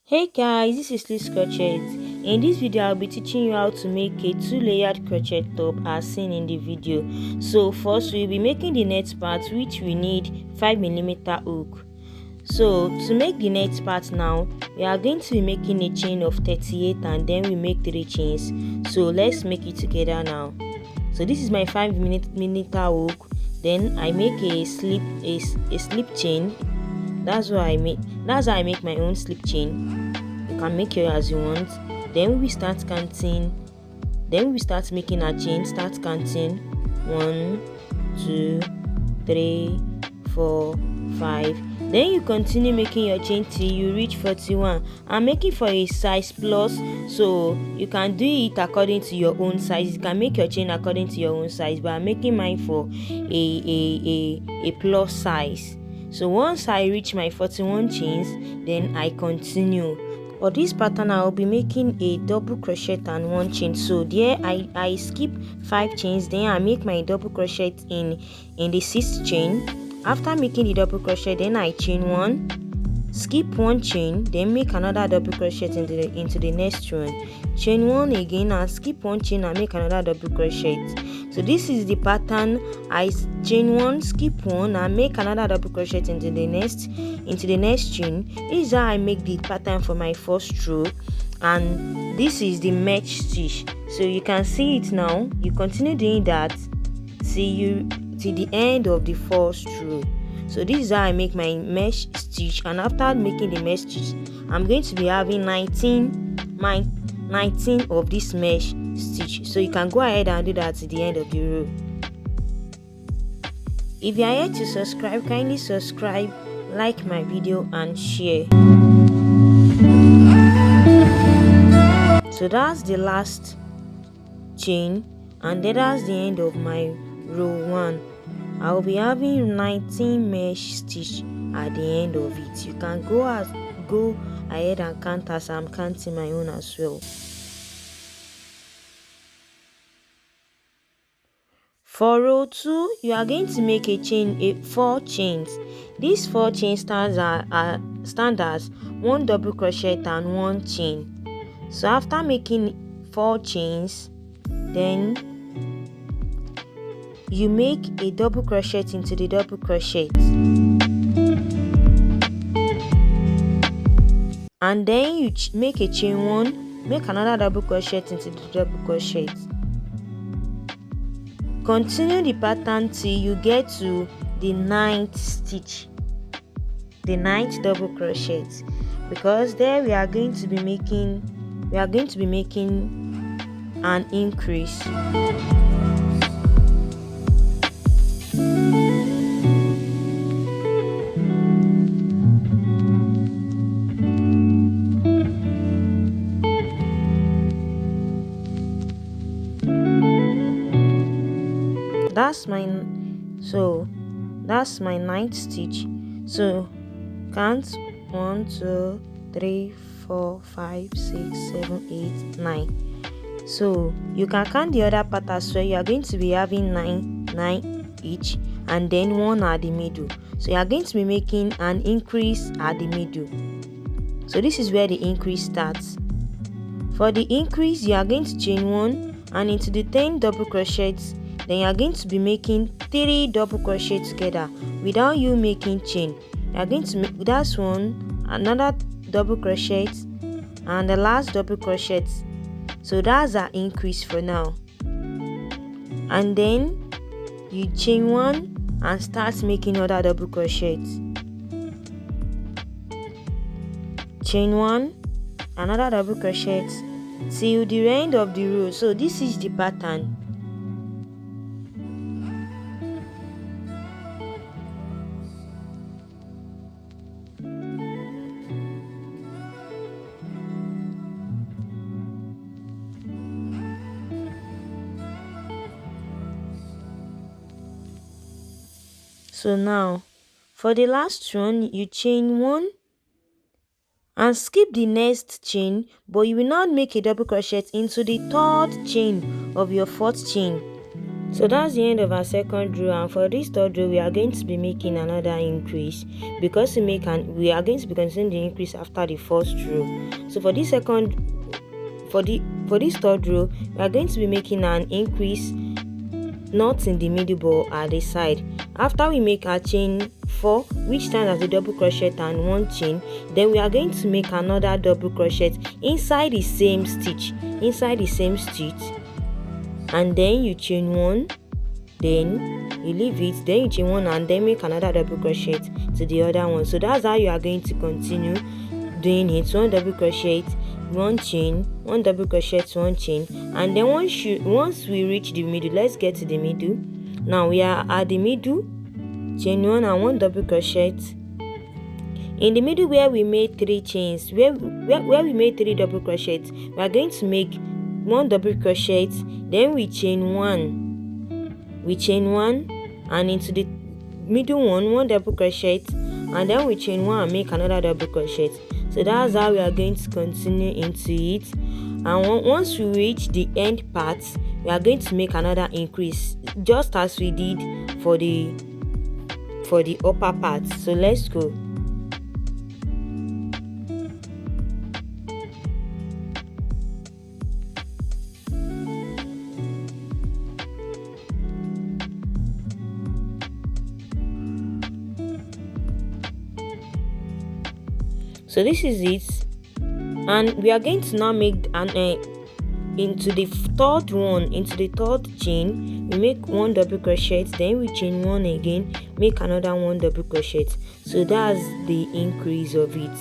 Hey guys, this is LuwseCrochet. In this video I'll be teaching you how to make a 2-layered crochet top as seen in the video. So first we'll be making the net part, which we need 5mm hook. So to make the net part now, we are going to be making a chain of 38 and then we make 3 chains. So let's make it together now. So this is my 5mm hook. Then I make a slip chain. That's how I make my own slip chain. You can make it as you want. Then we start counting. Then we start making our chain. Start counting 1, 2, 3, 4, 5. Then you continue making your chain till you reach 41. I'm making for a size plus, so you can do it according to your own size. You can make your chain according to your own size, but I'm making mine for a plus size. So once I reach my 41 chains, then I continue. For this pattern I will be making a double crochet and 1 chain. So there I skip 5 chains, then I make my double crochet in the 6th chain. After making the double crochet, then I chain 1, skip 1 chain, then make another double crochet into the next one, chain 1 again and skip 1 chain and make another double crochet. So this is the pattern. I chain 1, skip 1 and make another double crochet into the next chain. This is how I make the pattern for my first row, and this is the mesh stitch. So you can see it now. You continue doing that till the end of the first row. So this is how I make my mesh stitch, and after making the mesh stitch, I'm going to be having 19 of this mesh stitch. So you can go ahead and do that to the end of the row. If you are yet to subscribe, kindly subscribe, like my video and share. So that's the last chain, and that's the end of my row 1. I will be having 19 mesh stitch at the end of it. You can go ahead and count as I'm counting my own as well. For row 2, you are going to make 4 chains. These 4 chains stand as 1 double crochet and 1 chain. So after making 4 chains, then you make a double crochet into the double crochet, and then you make a chain 1, make another double crochet into the double crochet. Continue the pattern till you get to the 9th stitch, the 9th double crochet, because there we are going to be making an increase. That's my 9th stitch. So count 1, 2, 3, 4, 5, 6, 7, 8, 9. So you can count the other part as well. You are going to be having 9 each, and then 1 at the middle. So you are going to be making an increase at the middle. So this is where the increase starts. For the increase, you are going to chain 1 and into the 10 double crochets. Then you are going to be making 3 double crochet together without you making chain. You are going to make that's 1, another double crochet, and the last double crochet. So that's our increase for now. And then you chain 1 and start making other double crochets. Chain 1, another double crochet till the end of the row. So this is the pattern. So now for the last one, you chain 1 and skip the next chain, but you will not make a double crochet into the 3rd chain of your 4th chain. So that's the end of our second row, and for this third row we are going to be making another increase, because we are going to be continuing the increase after the first row. So for this third row we are going to be making an increase not in the middle but at the side. After we make our chain 4, which stands as a double crochet and 1 chain, then we are going to make another double crochet inside the same stitch, and then you chain 1, then you leave it, then you chain 1 and then make another double crochet to the other one. So that's how you are going to continue doing it. 1 double crochet, 1 chain, 1 double crochet, 1 chain, and then once we reach the middle, let's get to the middle. Now we are at the middle, chain 1 and 1 double crochet. In the middle where we made 3 chains, where we made 3 double crochets, we are going to make 1 double crochet, then we chain 1, and into the middle 1 double crochet, and then we chain 1 and make another double crochet. So that's how we are going to continue into it. And once we reach the end part, we are going to make another increase, just as we did for the upper part. So let's go. So this is it, and we are going to now make an into the third chain we make 1 double crochet, then we chain 1 again, make another 1 double crochet. So that's the increase of it.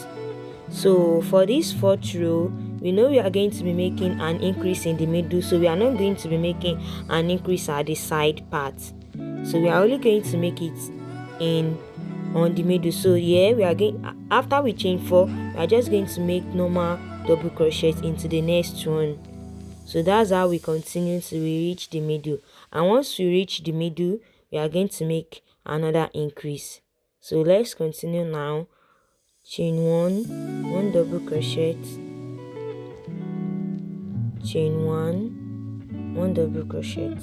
So for this fourth row, we know we are going to be making an increase in the middle, so we are not going to be making an increase at the side part. So we are only going to make it on the middle. So yeah, we are going, after we chain 4, we are just going to make normal double crochet into the next one. So that's how we continue till we reach the middle, and once we reach the middle, we are going to make another increase. So let's continue now. Chain 1 double crochet, chain 1 double crochet.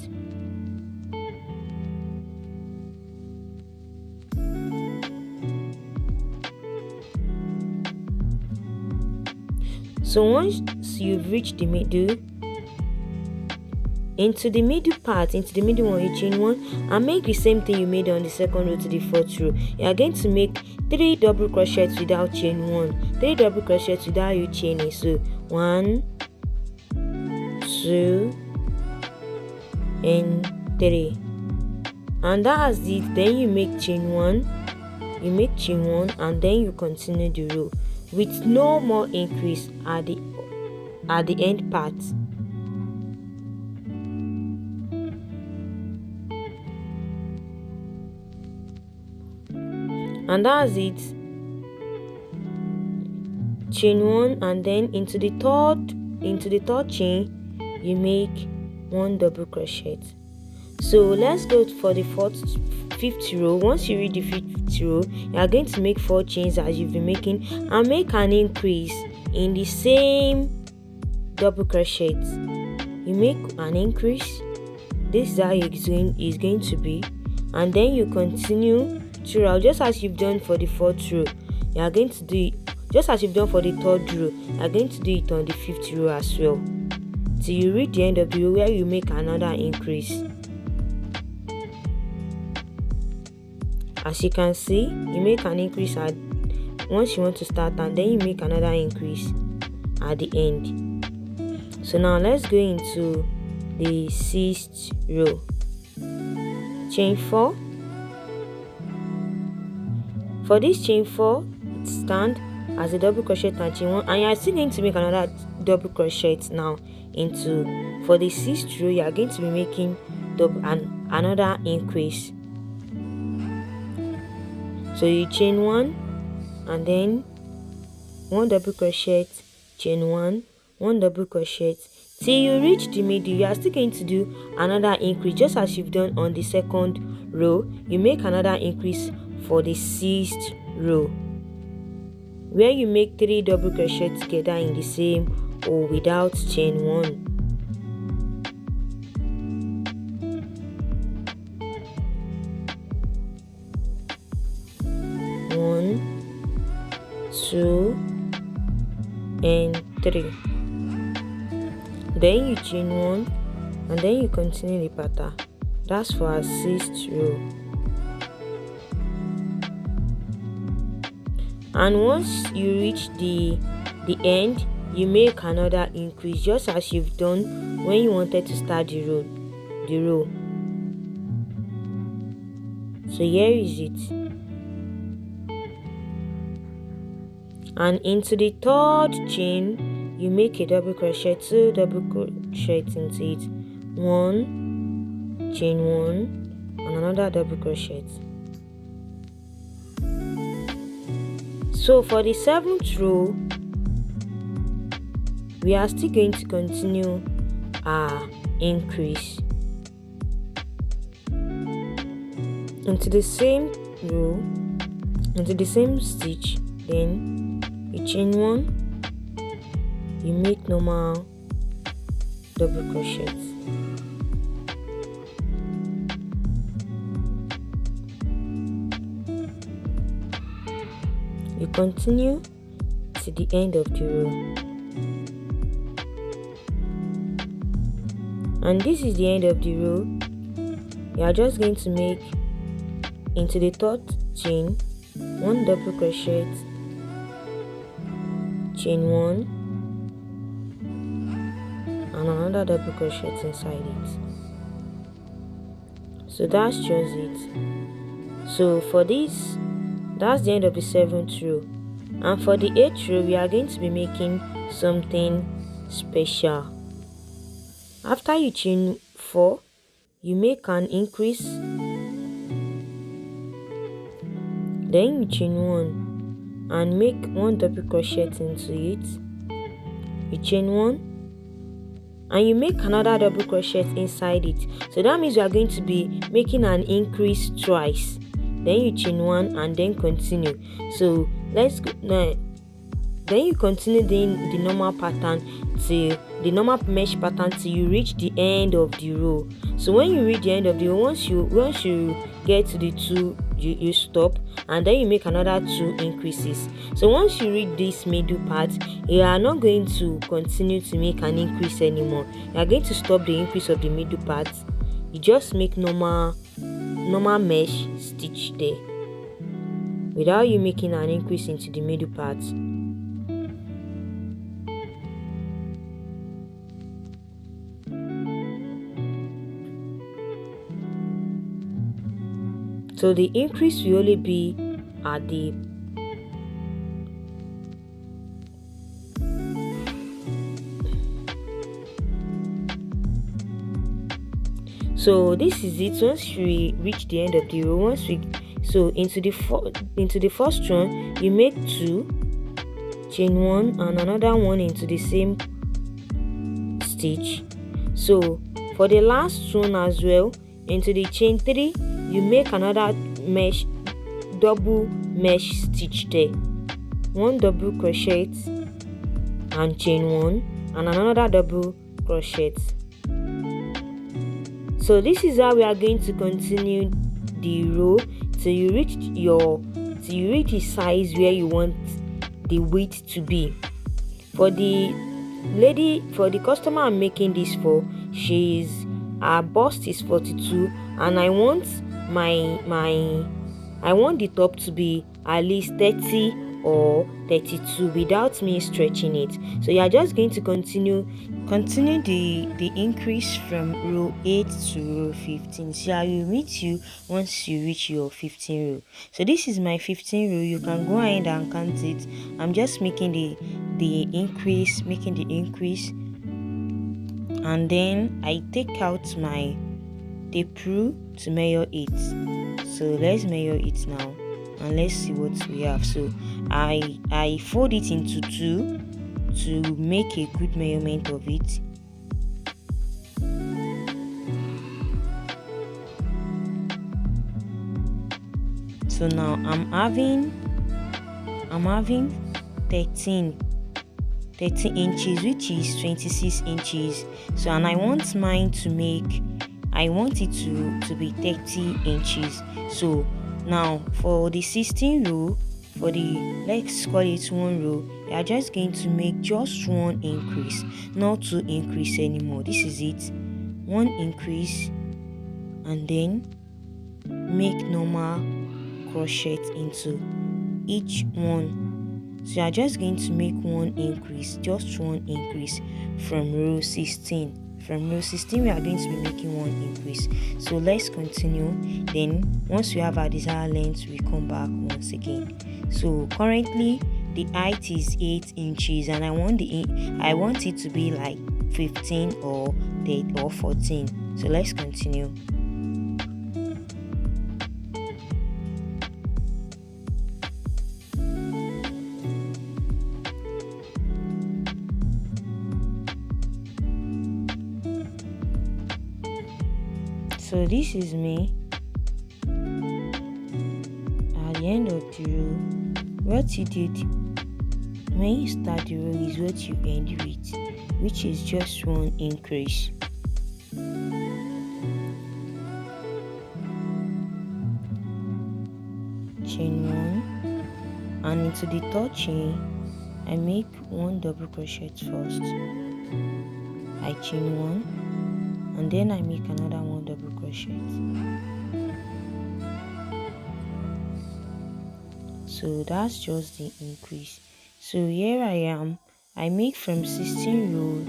So once you've reached the middle, into the middle one, you chain 1 and make the same thing you made on the second row to the fourth row. You are going to make 3 double crochets without chain 1, 3 double crochets without you chaining. So 1, 2 and 3, and that's it. Then you make chain 1, and then you continue the row with no more increase at the end part. And that's it. Chain 1 and then into the third chain you make 1 double crochet. So let's go for the fifth row. Once you reach the 5th row, you are going to make 4 chains as you've been making and make an increase in the same double crochet. You make an increase. This is how it's going to be, and then you continue throughout, just as you've done for the 4th row. You are going to do it just as you've done for the 3rd row. You are going to do it on the 5th row as well, till you reach the end of the row where you make another increase. As you can see, you make an increase once you want to start, and then you make another increase at the end. So now let's go into the 6th row. Chain 4. For this chain 4, it stands as a double crochet and chain 1, and you are still going to make another double crochet now for the 6th row. You are going to be making another increase. So you chain 1 and then 1 double crochet, chain 1 double crochet till you reach the middle. You are still going to do another increase just as you've done on the 2nd row. You make another increase for the 6th row, where you make 3 double crochet together in the same row. or without chain 1. 2 and 3. Then you chain 1 and then you continue the pattern. That's for our 6th row. And once you reach the end, you make another increase, just as you've done when you wanted to start the row. So here is it. And into the 3rd chain, you make a double crochet, 2 double crochets into it, 1, chain 1 and another double crochet. So for the 7th row, we are still going to continue our increase into the same row, into the same stitch. Then you chain 1, you make normal double crochets. You continue to the end of the row, and this is the end of the row. You are just going to make into the 3rd chain 1 double crochet, chain 1 and another double crochet inside it. So that's just it. So for this, that's the end of the 7th row. And for the 8th row, we are going to be making something special. After you chain 4, you make an increase, then you chain 1 and make 1 double crochet into it. You chain 1 and you make another double crochet inside it. So that means you are going to be making an increase twice. Then you chain 1 and then continue. So let's go now. Then you continue doing the normal pattern till the normal mesh pattern till you reach the end of the row. So when you reach the end of the row, once you get to the 2, you stop and then you make another 2 increases. So once you reach this middle part, you are not going to continue to make an increase anymore. You are going to stop the increase of the middle part. You just make normal mesh stitch there without you making an increase into the middle part. So the increase will only be at the so this is it. Once we reach the end of the row, into the first one, you make 2, chain 1 and another 1 into the same stitch. So for the last one as well, into the chain 3, you make another double mesh stitch there, 1 double crochet and chain 1 and another double crochet. So this is how we are going to continue the row till you reach the size where you want the width to be. For the customer I'm making this for, her bust is 42 and I want the top to be at least 30 or 32 without me stretching it. So you are just going to continue the increase from row 8 to row 15. So I will meet you once you reach your 15 row. So this is my 15 row. You can go ahead and count it. I'm just making the increase, and then I take out my tape rule to measure it. So let's measure it now and let's see what we have. So I fold it into 2 to make a good measurement of it. So now I'm having 13 inches, which is 26 inches. So and I want it to be 30 inches. So now for the 16 row, for the, let's call it 1 row, you are just going to make just 1 increase, not 2 increase anymore. This is it, 1 increase, and then make normal crochet into each one. So you are just going to make 1 increase, just 1 increase from row 16. From row 16 we are going to be making 1 increase. So let's continue. Then once we have our desired length, we come back once again. So currently the height is 8 inches and I want it to be like 15 or 14. So let's continue. So this is me at the end of the row. What you did when you start the row is what you end with, which is just 1 increase. Chain 1, and into the 3rd chain I make 1 double crochet first. I chain 1 and then I make another 1 double crochet. So that's just the increase. So here I am, I make from 16 row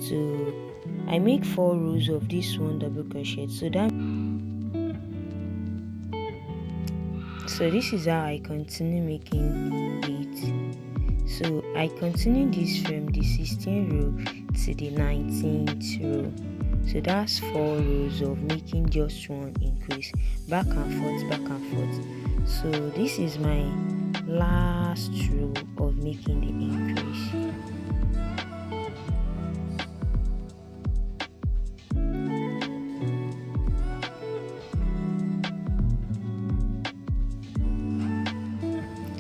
to I make 4 rows of this 1 double crochet. So this is how I continue making it. So I continue this from the 16th row to the 19th row. So that's 4 rows of making just 1 increase, back and forth, back and forth. So this is my last row of making the increase.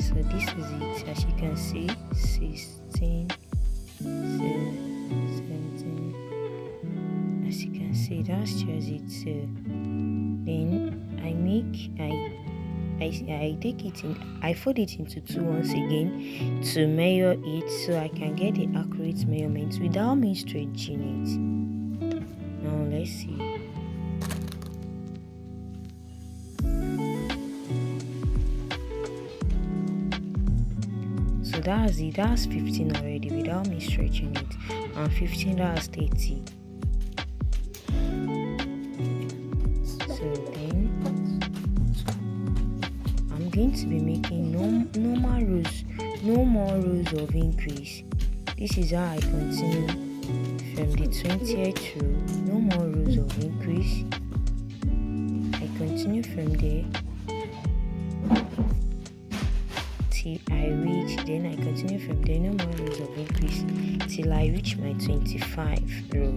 So this is it, as you can see, 16, 17. As you can see, that's just it. So then I take it in, I fold it into 2 once again to measure it so I can get the accurate measurements without me stretching it. Now let's see. So that's it, that's 15 already without me stretching it, and 15, that's 30. So then I'm going to be making normal rows, no more rows of increase. This is how I continue from the 20th row, no more rows of increase. I continue from there till I reach, then I continue from there, no more rows of increase till I reach my 25th row.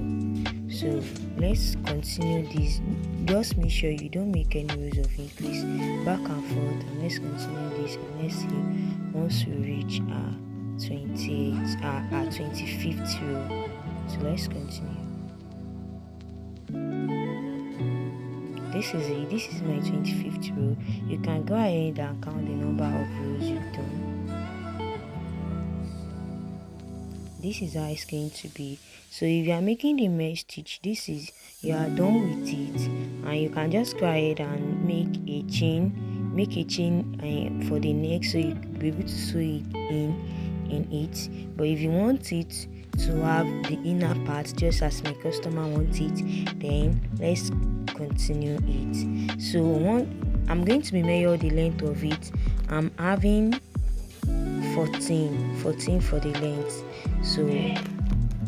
So let's continue this. Just make sure you don't make any rows of increase, back and forth, and let's continue this, and let's see once we reach our 25th row. So let's continue. This is it, this is my 25th row. You can go ahead and count the number of rows you've done. This is how it's going to be. So if you are making the mesh stitch, this is, you are done with it, and you can just go ahead and make a chain for the neck, so you can be able to sew it in it. But if you want it to have the inner part just as my customer wants it, then let's continue it. So I'm going to be measure the length of it. I'm having 14 for the length. So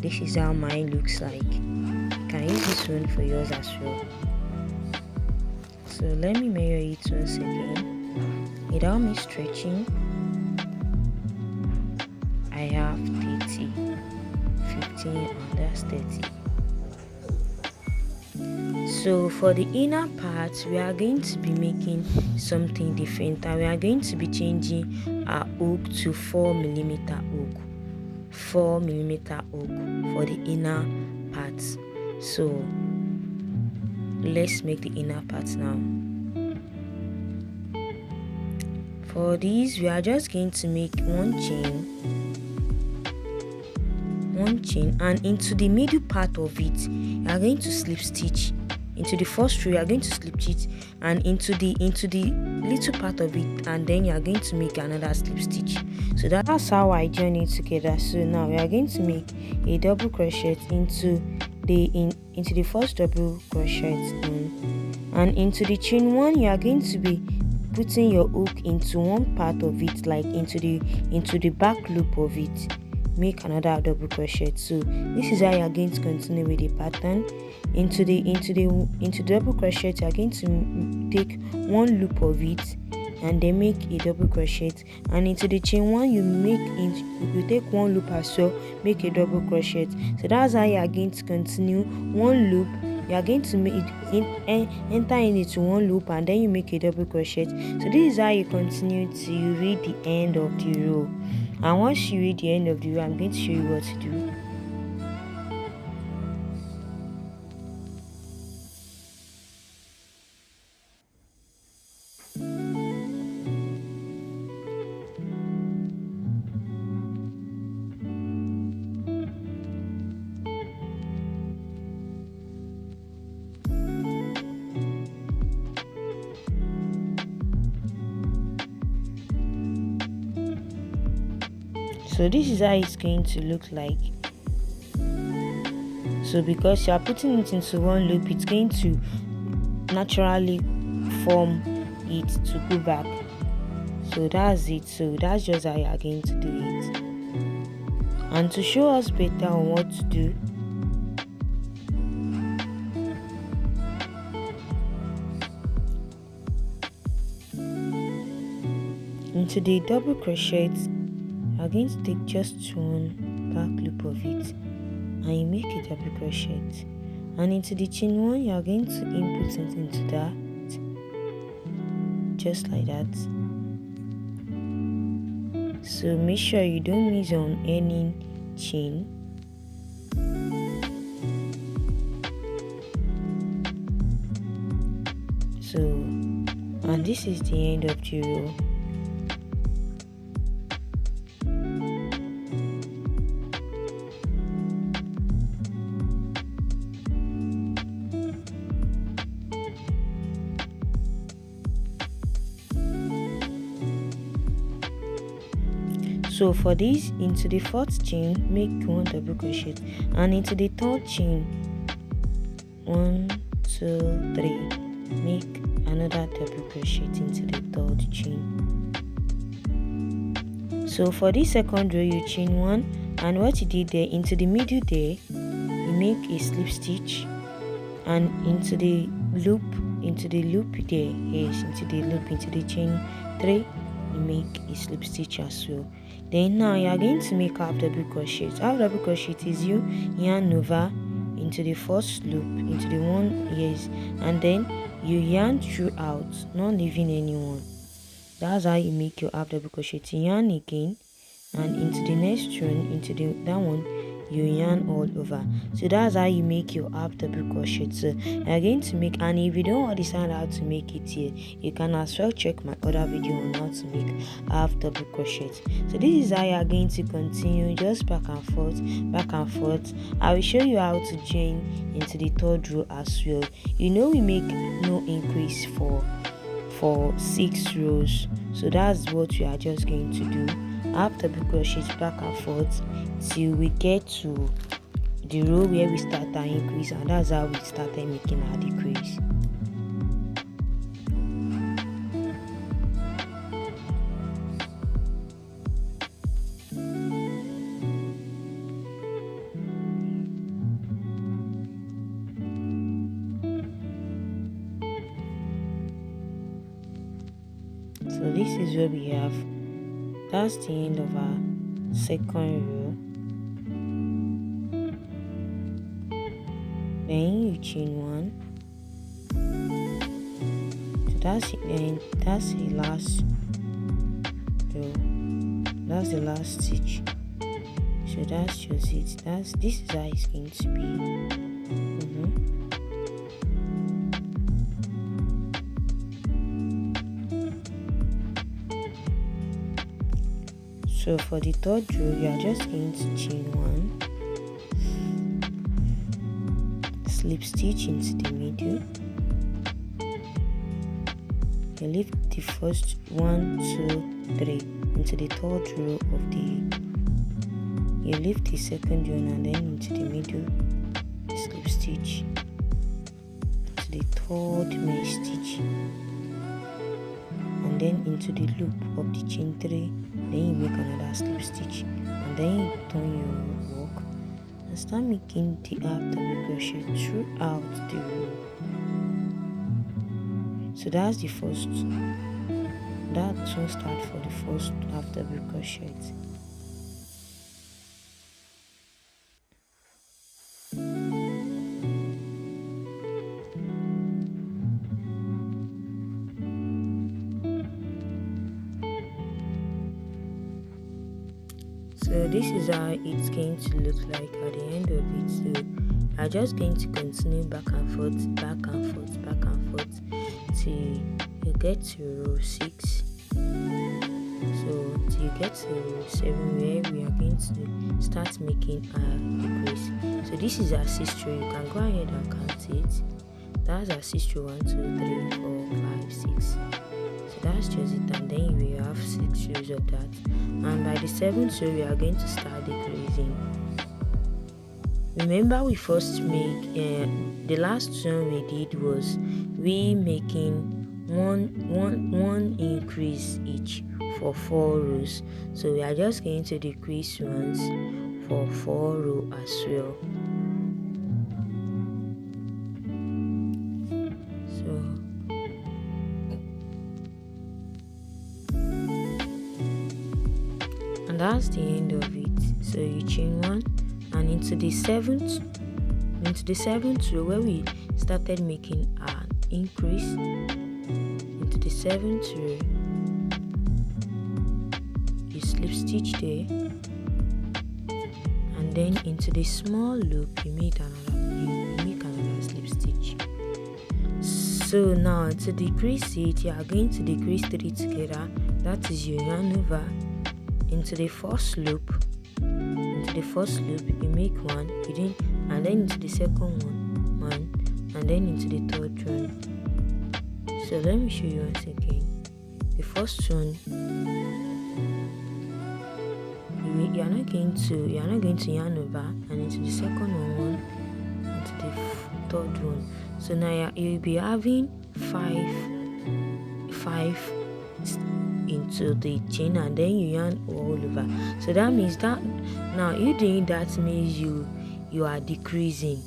this is how mine looks like. You can use this one for yours as well. So let me measure it once again without me stretching. I have 30, 15, and that's 30. So for the inner part, we are going to be making something different, and we are going to be changing our hook to 4mm hook. 4mm hook for the inner parts. So let's make the inner parts now. For this, we are just going to make one chain, and into the middle part of it you are going to slip stitch. Into the first row you are going to slip stitch, and into the little part of it, and then you are going to make another slip stitch. So that's how I join it together. So now we are going to make a double crochet into the first double crochet, and into the chain 1 you are going to be putting your hook into one part of it, like into the back loop of it. Make another double crochet. So this is how you are going to continue with the pattern. Into the double crochet you are going to take one loop of it and then make a double crochet, and into the chain 1 you take one loop as well, make a double crochet. So that's how you are going to continue. One loop, you are going to enter into one loop, and then you make a double crochet. So this is how you continue till you reach the end of the row. And once you reach the end of the row, I'm going to show you what to do. So this is how it's going to look like. So because you are putting it into one loop, it's going to naturally form it to go back. So that's it. So that's just how you are going to do it. And to show us better on what to do, into the double crochet you are going to take just one back loop of it, and you make a double crochet, and into the chain 1 you are going to input it into that, just like that. So make sure you don't miss on any chain. So, and this is the end of the row. So for this, into the 4th chain make one double crochet, and into the 3rd chain 1 2 3 make another double crochet into the 3rd chain. So for this 2nd row you chain 1, and what you did there, into the middle there you make a slip stitch, and into the loop there, yes, into the loop, into the chain 3 you make a slip stitch as well. Then now you are going to make half double crochet. Half double crochet is you yarn over into the first loop, into the one, yes, and then you yarn throughout, not leaving anyone. That's how you make your half double crochet. You yarn again, and into the next one, into that one you yarn all over. So that's how you make your half double crochet. So you're going to make, and if you don't understand how to make it here, you can as well check my other video on how to make half double crochet. So this is how you are going to continue, just back and forth. I will show you how to join into the 3rd row as well. You know we make no increase for 6 rows, so that's what we are just going to do. Half double crochet back and forth till we get to the row where we start our increase, and that's how we started making our decrease. So this is where we have, that's the end of our 2nd row. Then you chain 1. So that's the end, that's the last row, that's the last stitch. So that's just it. This is how it's going to be. So for the third row, you are just going to chain 1, slip stitch into the middle. You lift the first 1, 2, 3 into the third row of the. You lift the second one and then into the middle, slip stitch to the third main stitch, and then into the loop of the chain 3. Then you make another slip stitch, and then you turn your work and start making the half double crochet throughout the row. So that's the first. That will start for the first half double crochet. So this is how it's going to look like at the end of it. So I'm just going to continue back and forth, back and forth, back and forth till you get to row 6. So till you get to row 7, where we are going to start making our decrease. So this is our 6th row. You can go ahead and count it. That's our 6th row. 1, 2, 3, 4, 5, 6. So that's just it, and then we have 6 rows of that. And by the 7th row, we are going to start decreasing. Remember, we first make the last one we did was we making one increase each for 4 rows. So we are just going to decrease once for 4 rows as well. And that's the end of it. So you chain 1 and into the 7th row where we started making an increase, into the 7th row you slip stitch there, and then into the small loop you make another slip stitch. So now to decrease it, you are going to decrease 3 together. That is your yarn over into the first loop. Into the first loop you make 1, and then into the second one, and then into the third one. So let me show you once again. The first one, you are not going to yarn over, and into the second one, into the third one. So now you'll be having 5 into the chain, and then you yarn all over. So that means that now you doing that means you are decreasing.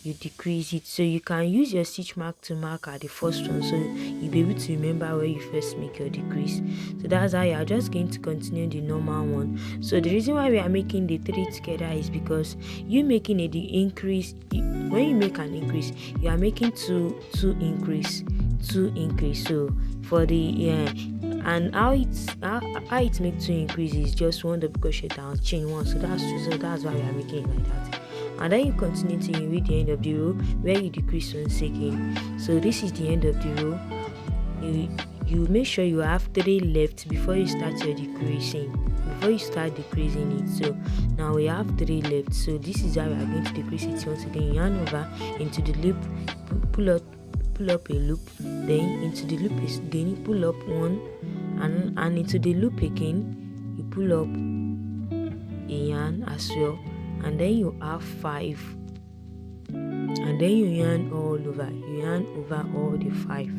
You decrease it, so you can use your stitch mark to mark at the first one, so you'll be able to remember where you first make your decrease. So that's how you are just going to continue the normal one. So the reason why we are making the 3 together is because you making the increase. When you make an increase, you are making two increase. So for the and how it makes 2 increases, just 1 double crochet down, chain 1. So that's why we are making it like that. And then you continue till you reach the end of the row where you decrease once again. So this is the end of the row. You make sure you have 3 left before you start your decreasing. Before you start decreasing it. So now we have 3 left. So this is how we are going to decrease it once again. Yarn over into the loop, pull up a loop, then into the loop again, you pull up 1, and into the loop again, you pull up a yarn as well, and then you have 5, and then you yarn all over. You yarn over all the 5.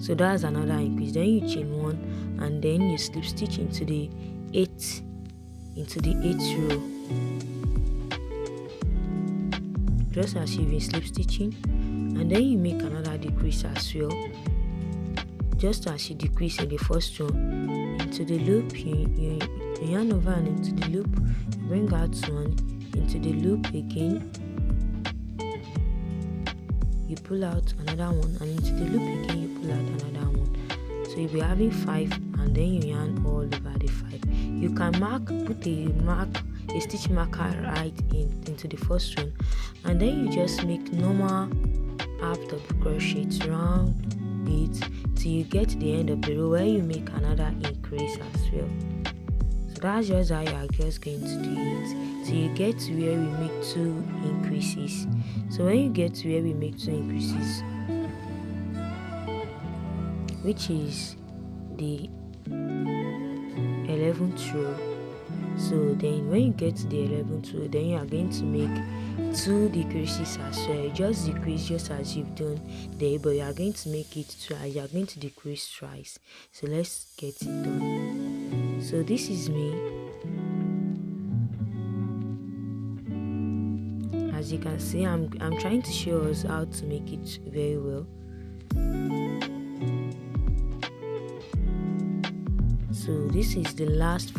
So that's another increase. Then you chain 1, and then you slip stitch into the 8th row, just as you've been slip stitching, and then you make another decrease as well, just as you decrease in the first one. Into the loop you yarn over, and into the loop you bring out 1, into the loop again you pull out another 1, and into the loop again you pull out another 1. So you'll be having 5, and then you yarn all over the 5. You can put a stitch marker right into the first one, and then you just make normal half double crochet round it till you get to the end of the row where you make another increase as well. that's just how you are just going to do it till you get to where we make 2 increases. So when you get to where we make 2 increases, which is the 11th row, so then when you get to the 11th row, then you are going to make 2 decreases as well. Just decrease just as you've done there, but you are going to make it twice. You are going to decrease twice. So let's get it done. So this is me. As you can see, I'm trying to show us how to make it very well. So this is the last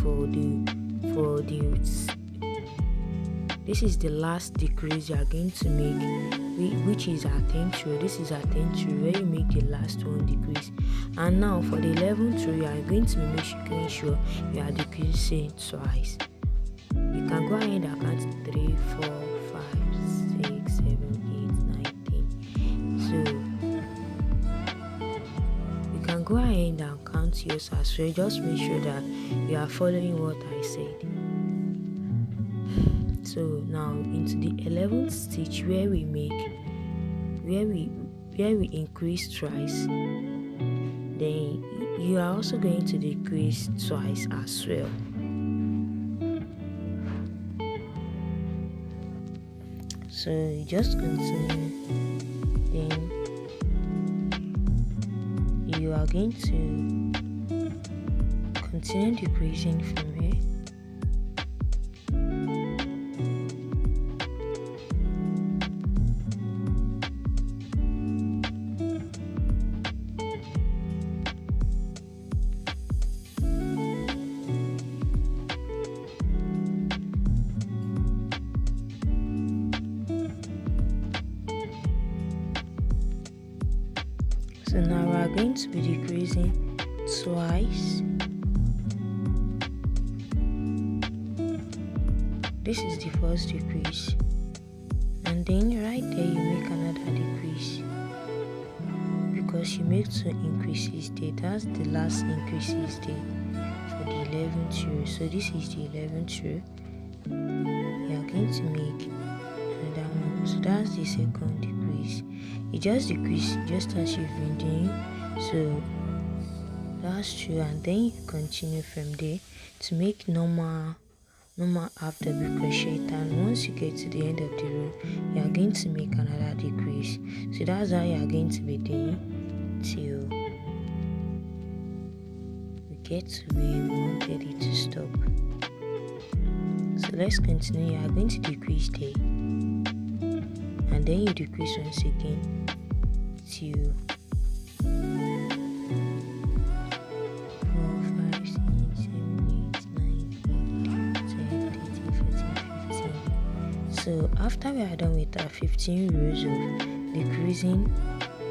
this is the last decrease you are going to make, which is our 10th row. This is our 10th row where you make the last one decrease. And now for the 11th row, you are going to be making sure you are decreasing twice. You can go ahead and count 3, 4, 5, 6, 7, 8, 9, 10. So you can go ahead and count yours as well. Just make sure that you are following what I said. So now into the 11th stitch where we increase twice, then you are also going to decrease twice as well. So you just continue, then you are going to continue decreasing from here. So now we are going to be decreasing twice. This is the first decrease, and then right there you make another decrease because you make 2 increases there. That's the last increases there for the 11th row. So this is the 11th row. You are going to make another one. So that's the second decrease. You just decrease just as you've been doing. So that's true, and then you continue from there to make normal half double crochet. And once you get to the end of the row, you are going to make another decrease. So that's how you are going to be doing till we get to where we wanted it to stop. So let's continue. You are going to decrease there, and then you decrease once again till 4, 5, 6, 7, 8, 9, 10, 12, 13, 14, 15. So after we are done with our 15 rows of decreasing,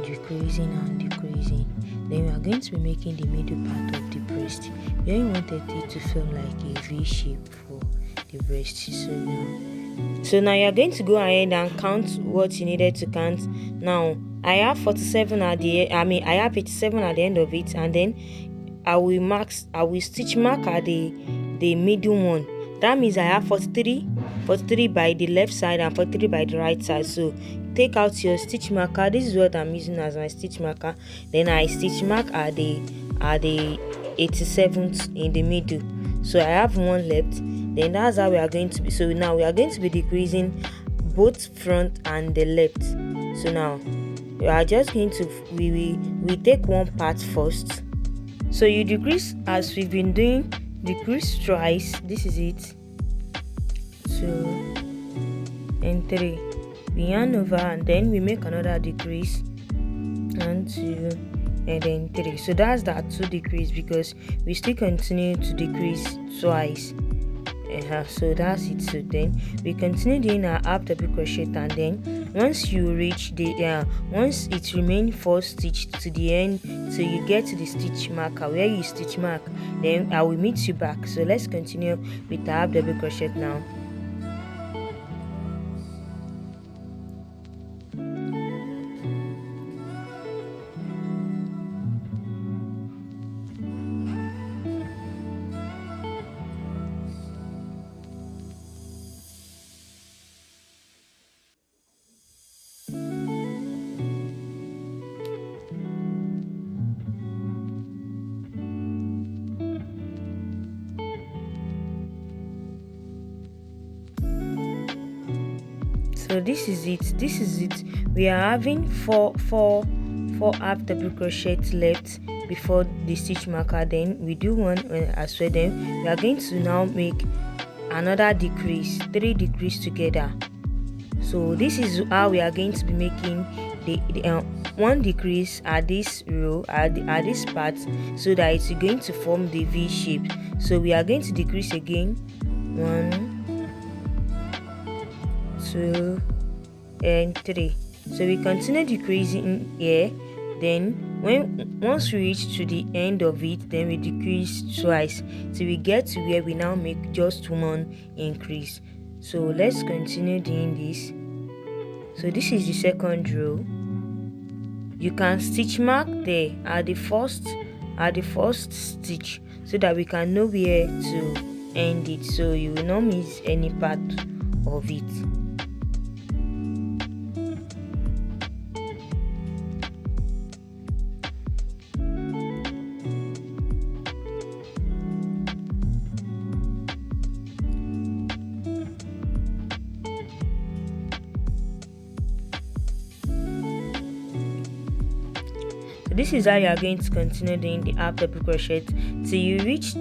and decreasing, then we are going to be making the middle part of the breast where you wanted it to feel like a V shape for the breast. So now you are going to go ahead and count what you needed to count. Now I have 47 at the I have 87 at the end of it, and then I will stitch mark at the middle one. That means I have 43 by the left side and 43 by the right side. So take out your stitch marker. This is what I'm using as my stitch marker. Then I stitch mark at the 87th in the middle. So I have one left. Then that's how we are going to be. So now we are going to be decreasing both front and the left. So now we are just going to we take one part first. So you decrease as we've been doing, decrease twice. This is it. 2 and 3. We yarn over and then we make another decrease, and 2 and then 3. So that's that 2 decrease because we still continue to decrease twice. So that's it. So then we continue doing our half double crochet, and then once you reach the once it remains 4 stitch to the end, so you get to the stitch marker where you stitch mark, then I will meet you back. So let's continue with the half double crochet now. So this is it. We are having four half double crochet left before the stitch marker. Then we do one as well. Then we are going to now make another decrease, 3 decrease together. So this is how we are going to be making the one decrease at this row, at this part, so that it's going to form the V shape. So we are going to decrease again, 1, 2 and 3. So we continue decreasing here. Then once we reach to the end of it, then we decrease twice till we get to where we now make just one increase. So let's continue doing this. So this is the second row. You can stitch mark there at the first stitch, so that we can know where to end it, so you will not miss any part of it. This is how you are going to continue doing the half double crochet till you reach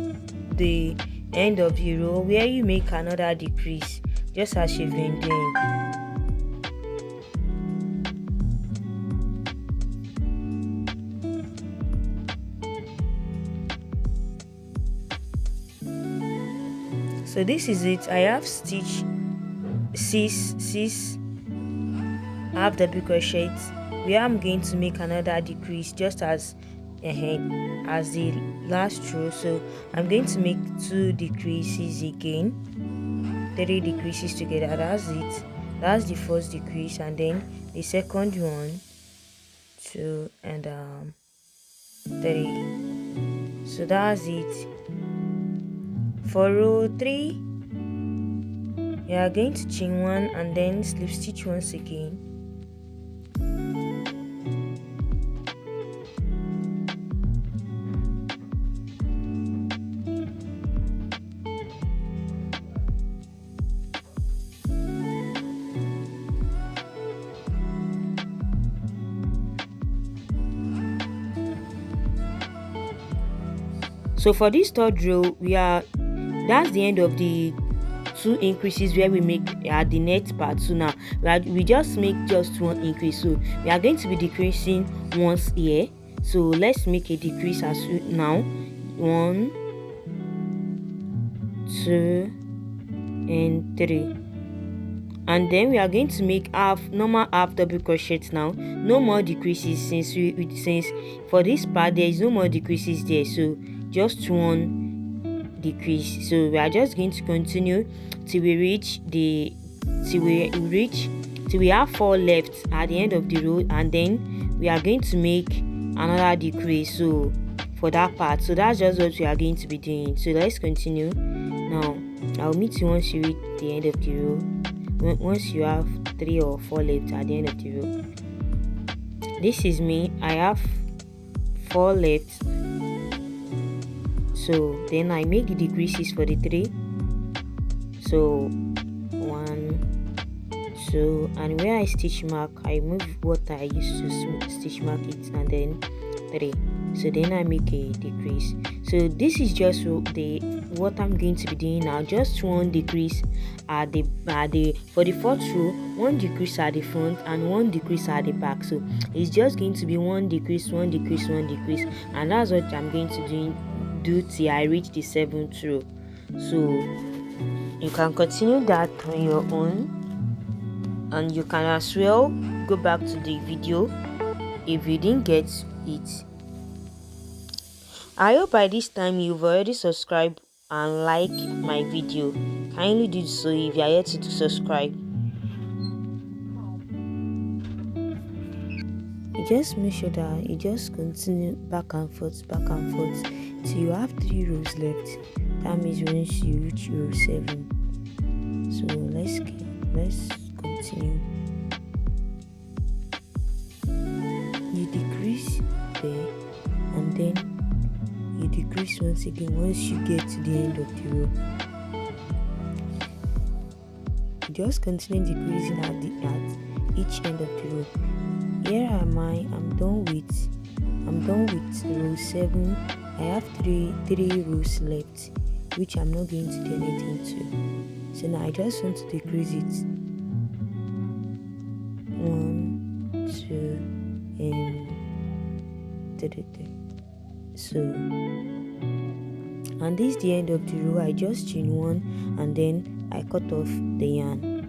the end of the row where you make another decrease, just as you've been doing. So this is it. I have stitched 6 half double crochets where I'm going to make another decrease, just as the last row. So I'm going to make 2 decreases again, 3 decreases together. That's it. That's the first decrease, and then the second one, 2 and 3. So that's it. For row 3, you are going to chain 1 and then slip stitch once again. So for this third row, that's the end of the 2 increases where we make at the next part. So now we just make just 1 increase, so we are going to be decreasing once here. So let's make a decrease as now, 1, 2 and 3, and then we are going to make normal half double crochet now. No more decreases, since for this part there is no more decreases there, so just 1 decrease. So we are just going to continue till we reach till we have 4 left at the end of the row, and then we are going to make another decrease, so for that part. So that's just what we are going to be doing. So let's continue. Now I'll meet you once you reach the end of the row, once you have 3 or 4 left at the end of the row. This is me. I have 4 left. So then I make the decreases for the 3. So 1, 2, and where I stitch mark, I move what I used to stitch mark it, and then 3. So then I make a decrease. So this is just what I'm going to be doing now. Just 1 decrease at the for the 4th row, 1 decrease at the front and 1 decrease at the back. So it's just going to be 1 decrease, 1 decrease, 1 decrease, and that's what I'm going to do till I reach the 7th row. So you can continue that on your own, and you can as well go back to the video if you didn't get it. I hope by this time you've already subscribed and like my video. Kindly do so if you are yet to subscribe. You just make sure that you just continue back and forth till you have 3 rows left. That means once you reach row 7. So let's continue. You decrease there, and then you decrease once again once you get to the end of the row. just continue decreasing at each end of the row. Here am I. I'm done with row 7. I have three rows left, which I'm not going to do anything to. So now I just want to decrease it. 1, 2, and 3. So, and this is the end of the row. I just chain 1 and then I cut off the yarn.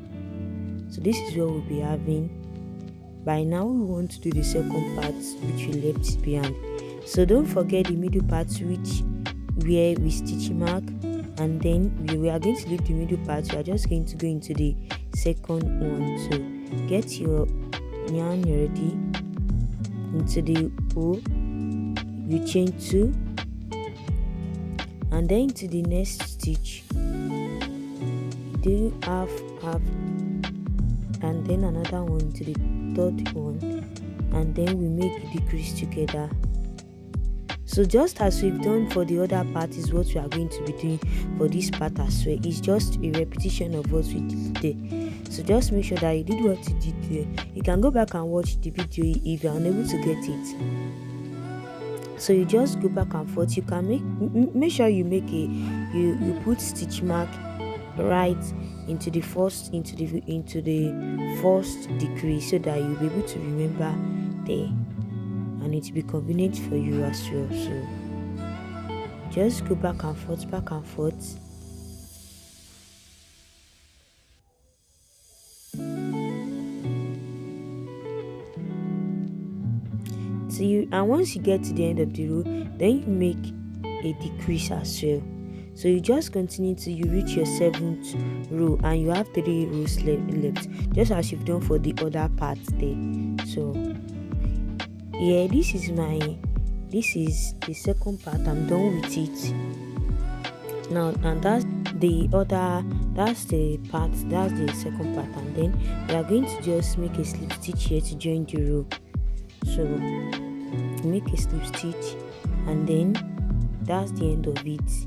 So this is what we'll be having. By now we want to do the second part, which we left behind. So don't forget the middle part, where we stitch mark, and then we are going to leave the middle part. We are just going to go into the second one. So get your yarn ready. Into the O, you chain 2, and then into the next stitch do half, and then another one into the third one, and then we make the decrease together. So just as we've done for the other part is what we are going to be doing for this part as well. It's just a repetition of what we did there. So just make sure that you did what you did there. You can go back and watch the video if you are unable to get it. So you just go back and forth. You can make sure you make you put stitch mark right into the first decrease, so that you'll be able to remember there, and it will be convenient for you as well. So just go back and forth. So and once you get to the end of the row, then you make a decrease as well. So you just continue till you reach your 7th row, and you have 3 rows left, just as you've done for the other part there. So yeah, this is the second part. I'm done with it now, and that's the second part. And then we are going to just make a slip stitch here to join the row. So make a slip stitch, and then that's the end of it.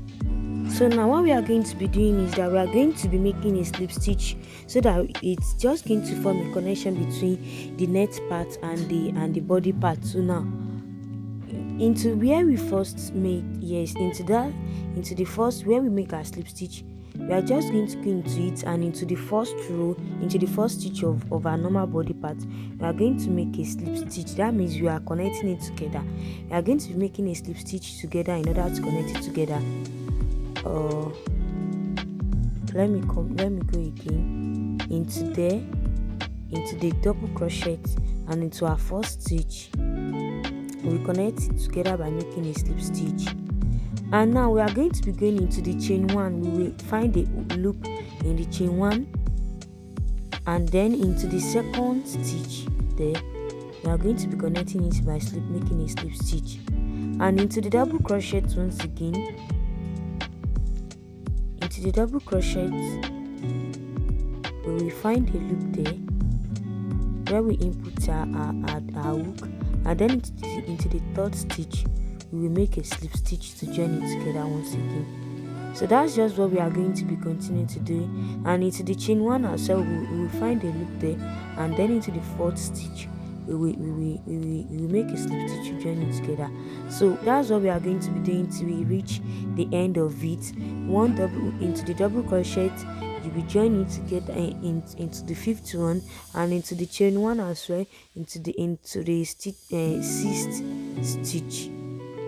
So now what we are going to be doing is that we are going to be making a slip stitch, so that it's just going to form a connection between the net part and the body part. So now into where we first made, into the first where we make our slip stitch, we are just going to go into it, and into the first row, into the first stitch of our normal body part, we are going to make a slip stitch. That means we are connecting it together. We are going to be making a slip stitch together in order to connect it together. Let me go again into the double crochet and into our first stitch. We connect it together by making a slip stitch. And now we are going to be going into the chain 1. We will find a loop in the chain 1, and then into the second stitch there, we are going to be connecting it by making a slip stitch, and into the double crochet once again. Into the double crochet, we will find a loop there where we input our hook, and then into the third stitch we will make a slip stitch to join it together once again. So that's just what we are going to be continuing to do. And into the chain 1 as well, we will find a loop there, and then into the fourth stitch we will make a slip stitch to join it together. So that's what we are going to be doing till we reach the end of it. Into the double crochet, you will join it together into the 5th one, and into the chain 1 as well, into the 6th stitch.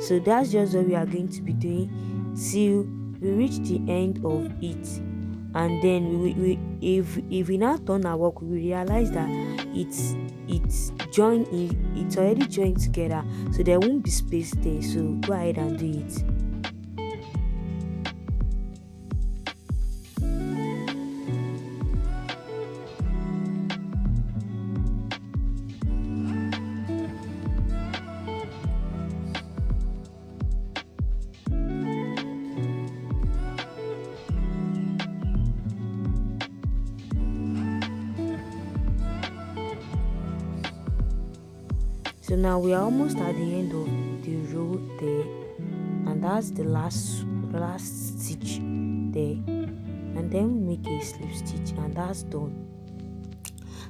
So that's just what we are going to be doing till we reach the end of it. And then if we now turn our work, we will realize that it's already joined together, so there won't be space there. So go ahead and do it. So now we are almost at the end of the row there, and that's the last stitch there. and then we make a slip stitch, and that's done.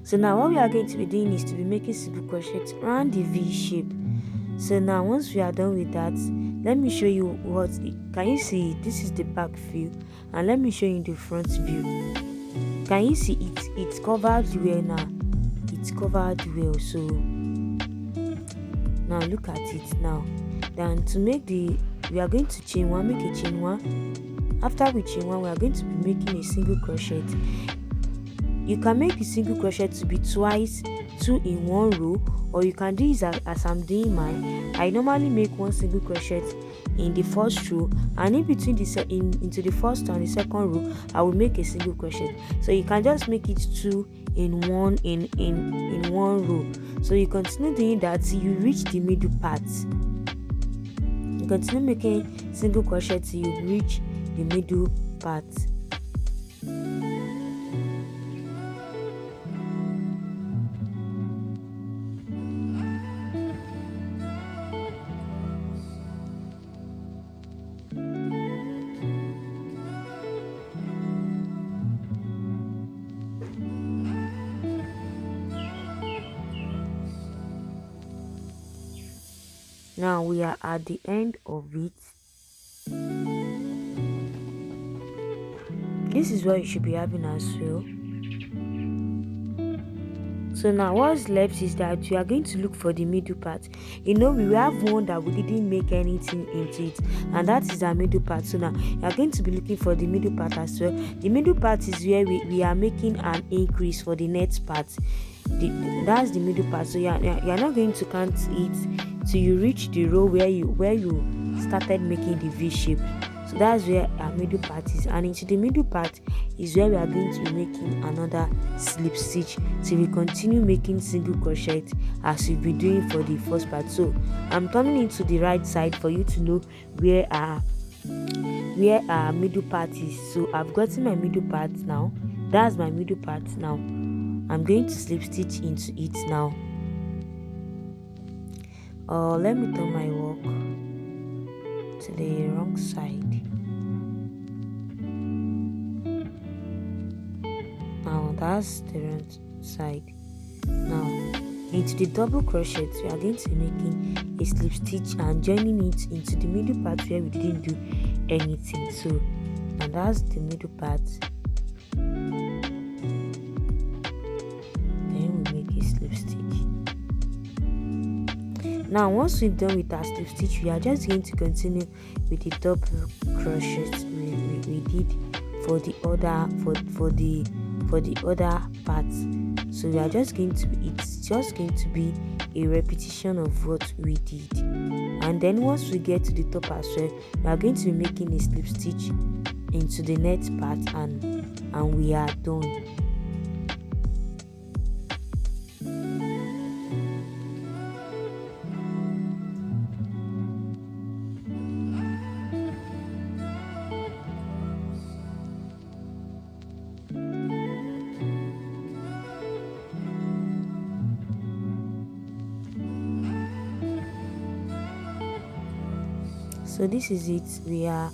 So now what we are going to be doing is to be making single crochet around the V shape. So now once we are done with that, let me show you what can you see. This is the back view, and let me show you the front view. Can you see it's covered well now? It's covered well. So now look at it now. Then to make we are going to chain one, make a chain one. After we chain one, we are going to be making a single crochet. You can make the single crochet to be twice, 2 in 1 row, or you can do it as I'm doing mine. I normally make one single crochet in the first row, and in between into the first and the second row I will make a single crochet. So you can just make it 2 in 1 in 1 row. So you continue doing that till you reach the middle part. You continue making single crochet till you reach the middle part. Now we are at the end of it. This is what you should be having as well. So now what's left is that we are going to look for the middle part. You know, we have one that we didn't make anything into it, and that is our middle part. So now we are going to be looking for the middle part as well. The middle part is where we are making an increase for the next part. That's the middle part. So you are not going to count it till you reach the row where you started making the V shape. So that's where our middle part is, and into the middle part is where we are going to be making another slip stitch. So we continue making single crochet as we've been doing for the first part. So I'm turning it to the right side for you to know where our middle part is. So I've gotten my middle part now. That's my middle part now. I'm going to slip stitch into it now. Let me turn my work to the wrong side. Now that's the wrong side. Now into the double crochet we are going to be making a slip stitch and joining it into the middle part where we didn't do anything. So and that's the middle part. Then we make a slip stitch. Now once we've done with our slip stitch, we are just going to continue with the double crochet we did for the other parts. So we are just going to it's just going to be a repetition of what we did. And then once we get to the top as well, we are going to be making a slip stitch into the next part, and we are done. So this is it. We are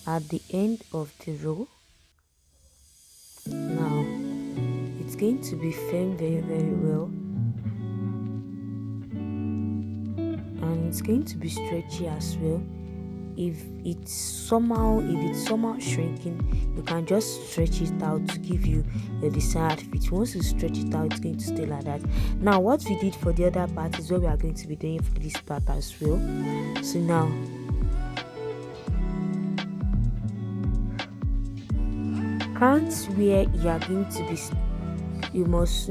at the end of the row. Now it's going to be firm very well, and it's going to be stretchy as well. If it's somehow shrinking, you can just stretch it out to give you the desired fit. Once you stretch it out, it's going to stay like that. Now what we did for the other part is what we are going to be doing for this part as well. So now count where you are going to be. You must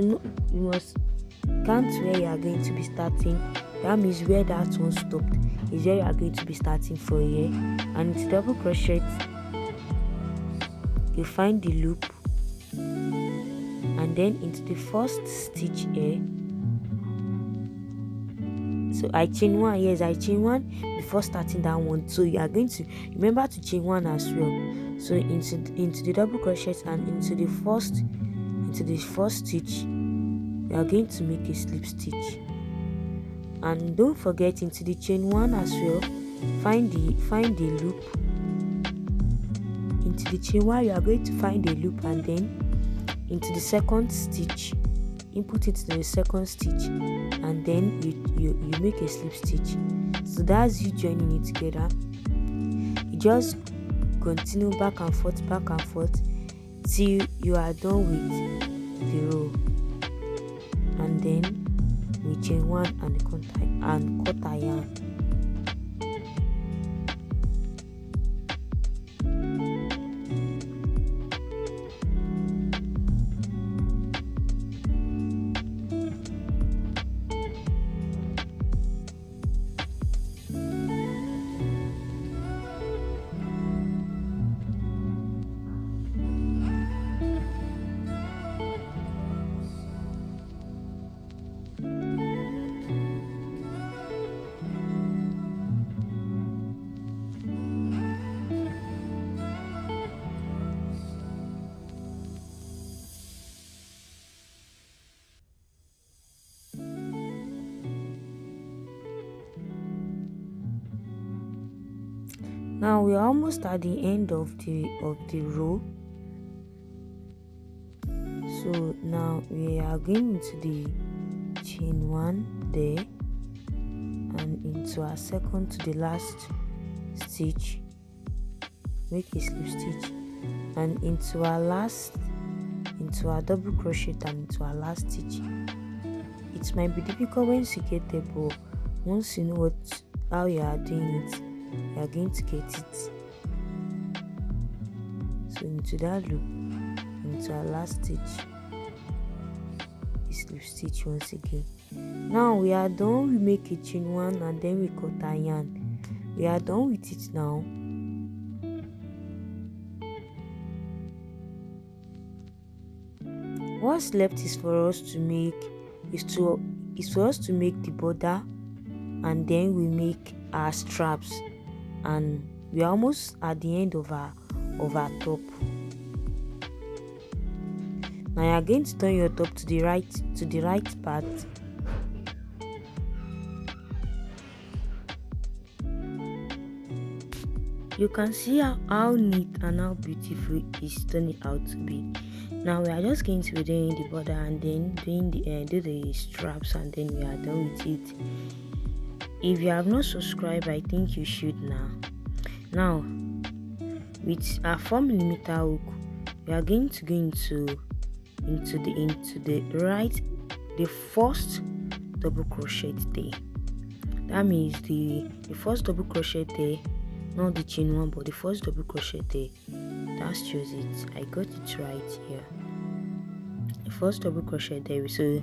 count where you are going to be starting. That means where that one stopped is where you are going to be starting for here. And it's double crochet. You find the loop, and then into the first stitch here. So I chain one. Yes, I chain one before starting that one. So you are going to remember to chain one as well. So into the double crochet and into the first stitch, you are going to make a slip stitch. And don't forget, into the chain one as well, find the loop. into the chain 1 you are going to find a loop, and then into the second stitch, input it to the second stitch, and then you make a slip stitch. So that's you joining it together. You just continue back and forth till you are done with the row, and then we chain 1 and cut a yarn. Now we are almost at the end of the row. So now we are going into the chain 1 there, and into our second to the last stitch, make a slip stitch, and into our double crochet and into our last stitch. It might be difficult once you get there, but once you know how you are doing it, you are going to get it. So into that loop, into our last stitch, slip stitch once again. Now we are done. We make a chain 1 and then we cut a yarn. We are done with it now. What's left is for us to make the border, and then we make our straps, and we are almost at the end of our top. Now you are going to turn your top to the right part. You can see how neat and how beautiful it's turning out to be. Now we are just going to be doing the border and then doing the straps, and then we are done with it. If you have not subscribed, I think you should now. Now with our 4mm hook, we are going to go into the first double crochet there. That means the first double crochet there, not the chain 1, but the first double crochet there. That's just it. I got it right here. The first double crochet there. So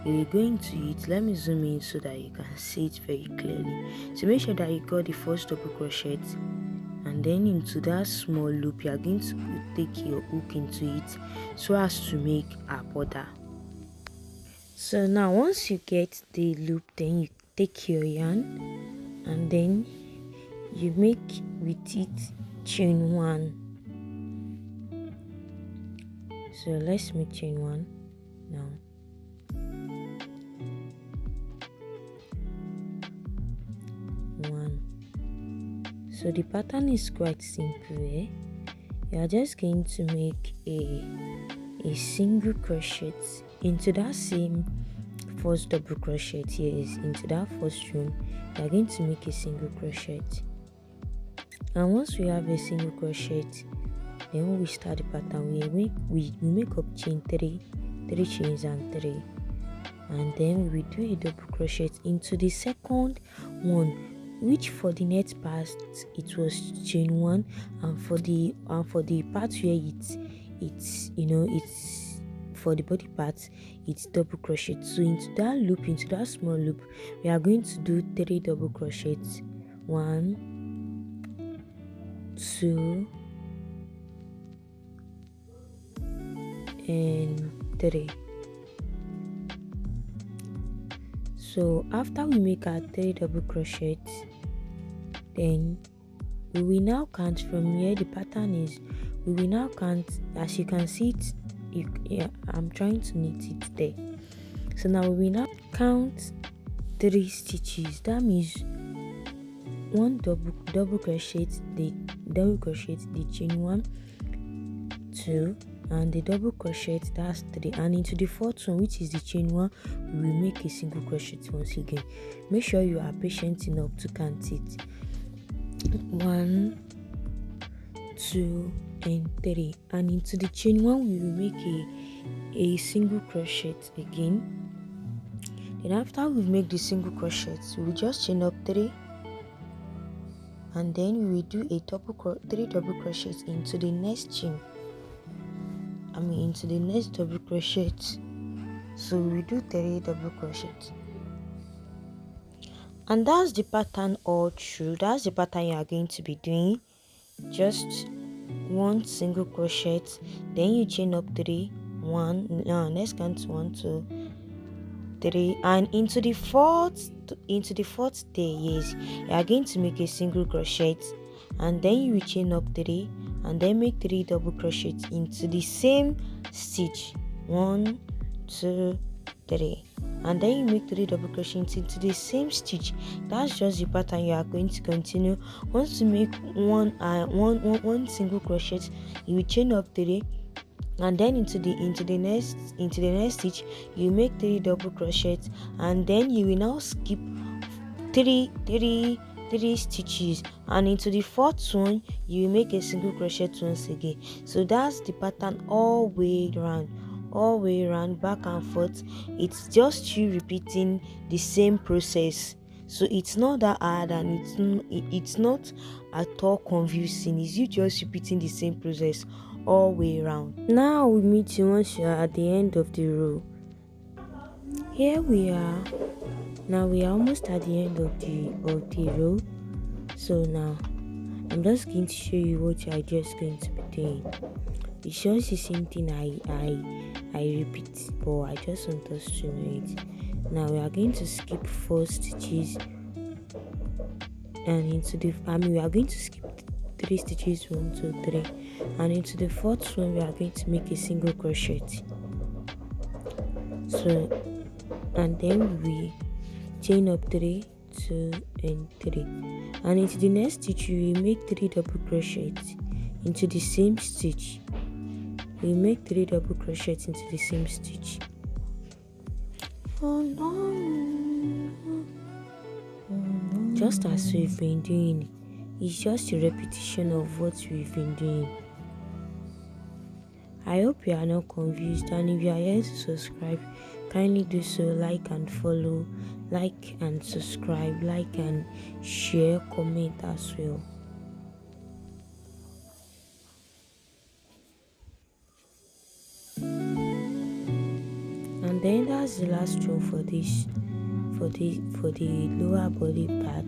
you're going to it. Let me zoom in so that you can see it very clearly. So make sure that you got the first double crochet, and then into that small loop you are going to take your hook into it so as to make a border. So now once you get the loop, then you take your yarn and then you make with it chain 1. So let's make chain 1 now. So the pattern is quite simple. You are just going to make a single crochet into that same first double crochet. Yes, into that first room you are going to make a single crochet, and once we have a single crochet, then when we start the pattern, we make up chain 3 chains and 3, and then we do a double crochet into the second one, which for the next part it was chain 1, and for the part where it's for the body part, it's double crochet. So into that loop, into that small loop, we are going to do 3 double crochets. 1, 2, and 3. So after we make our 3 double crochets, then we will now count from where the pattern is. We will now count, as you can see it. I'm trying to knit it there. So now we will now count 3 stitches. That means double crochet the chain 1, 2, and the double crochet, that's 3, and into the fourth one, which is the chain 1, we will make a single crochet once again. Make sure you are patient enough to count it. 1, 2, and 3, and into the chain 1 we will make a single crochet again. Then after we've made the single crochet, we will just chain up 3, and then we will do a 3 double crochets into the next chain, into the next double crochet. So we do 3 double crochets, and that's the pattern all through. That's the pattern you are going to be doing. Just 1 single crochet, then you chain up 3, 1, let's count 1, 2, 3, and into the fourth day, yes, you are going to make a single crochet, and then you will chain up 3, and then make 3 double crochets into the same stitch, 1, 2, 3, and then you make 3 double crochets into the same stitch. That's just the pattern you are going to continue. Once you make one single crochet, you will chain up 3, and then into the next stitch you make 3 double crochets, and then you will now skip 3 stitches, and into the fourth one you will make a single crochet once again. So that's the pattern all way around, back and forth. It's just you repeating the same process. So it's not that hard, and it's not at all confusing. It's you just repeating the same process all way around. Now we meet you once you are at the end of the row. Here we are. Now we are almost at the end of the row. So now I'm just going to show you what you are just going to be doing. It's just the same thing I repeat, but I just want us to know it. Now we are going to skip 4 stitches, and into the we are going to skip 3 stitches, 1, 2, 3, and into the fourth one we are going to make a single crochet. So, and then we chain up 3, 2, and 3, and into the next stitch we will make 3 double crochets into the same stitch. We make 3 double crochets into the same stitch. Just as we've been doing. It's just a repetition of what we've been doing. I hope you are not confused, and if you are here to subscribe, kindly do so. Like and follow, like and subscribe, like and share, comment as well. And then that's the last row for this, for the lower body part.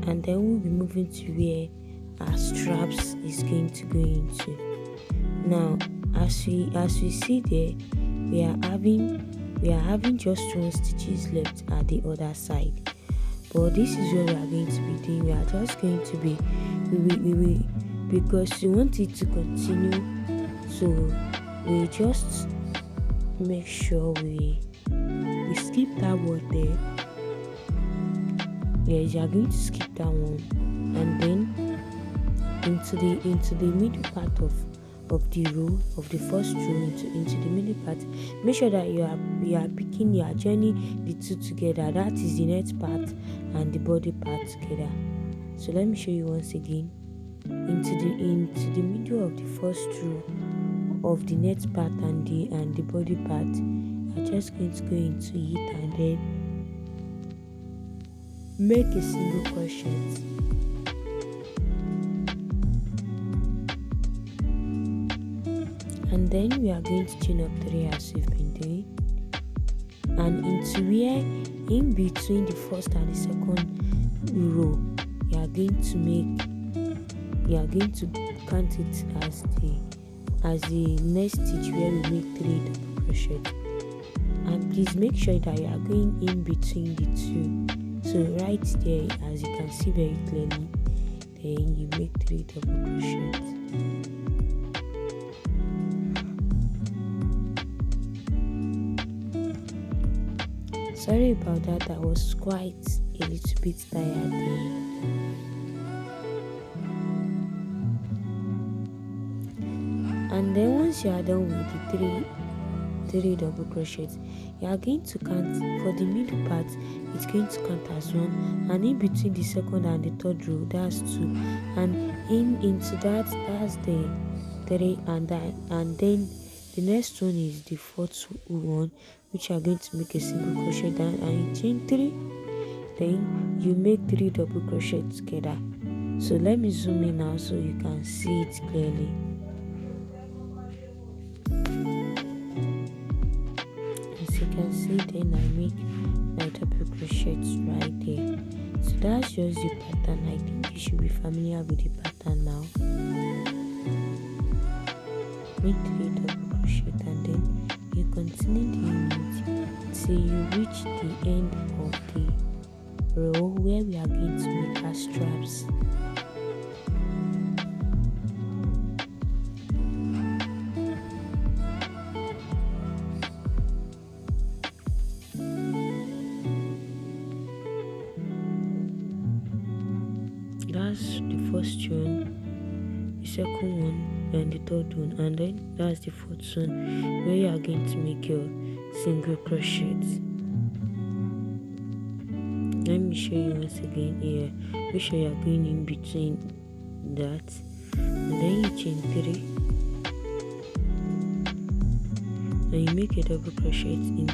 And then we'll be moving to where our straps is going to go into. Now, as we see there, we are having just 1 stitches left at the other side. But this is what we are going to be doing. We are just going to be because we want it to continue, so we just make sure we skip that word there. Yes, you are going to skip that one, and then into the middle part of the row, of the first row, into the middle part. Make sure that you are joining the two together. That is the net part and the body part together. So let me show you once again. Into the middle of the first row of the net part and the body part, you're just going to go into it and then make a single crochet. And then we are going to chain up 3 as we've been doing, and into where in between the first and the second row you are going to count it as the next stitch where we make 3 double crochet. And please make sure that you are going in between the two. So right there, as you can see very clearly, then you make 3 double crochets. Sorry about that. That was quite a little bit tired there. And then once you are done with the three double crochets, you are going to count for the middle part. It's going to count as 1, and in between the second and the third row, that's 2, and into that's the 3, and then the next one is the fourth one, which you are going to make a single crochet down, and you chain 3, then you make 3 double crochet together. So let me zoom in now so you can see it clearly. As you can see, then I make my double crochets right there. So that's just the pattern. I think you should be familiar with the pattern now. Make 3 double crochet, and then you continue doing it till you reach the end of the row where we are going to make our straps. That's the first one, the second one, and the third one, and then that's the fourth one where you are going to make your single crochet. Let me show you once again here. Make sure you are going in between that, and then you chain 3, and you make a double crochet in